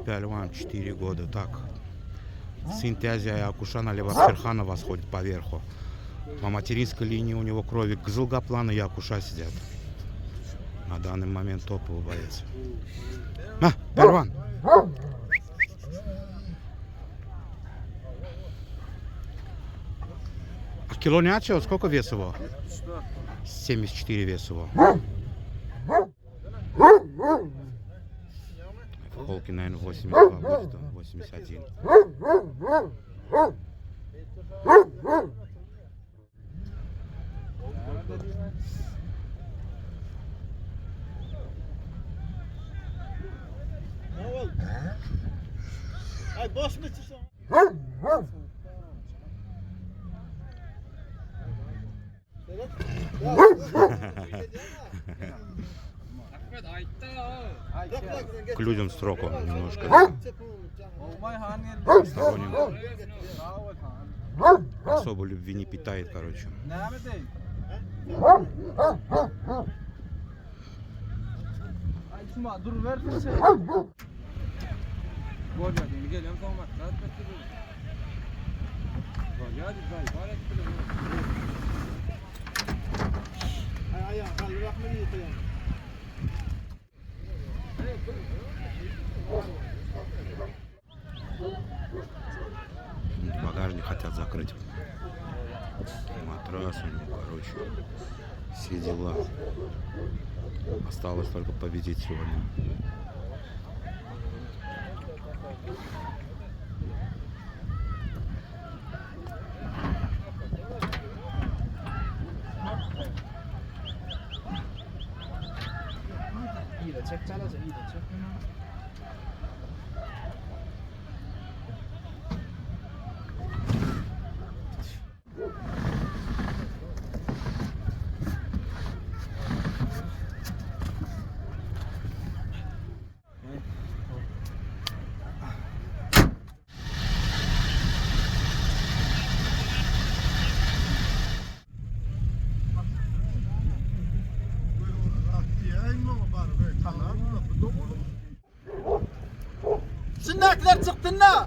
пелеван 4 года, так. Синтезия Якушана Левастерханова сходит поверху. По материнской линии у него крови Кызылгаплан и Якуша сидят. На данный момент топовый боец. Пелеван! А кило не отчел? Сколько вес его? 74 вес его. В холке, наверное, 82 будет, 81. К людям строг он немножко. Сторонним. Особо любви не питает, короче. Багажник хотят закрыть. Матрас у него, короче. Все дела. Осталось только победить сегодня. Şundakiler çıktın la.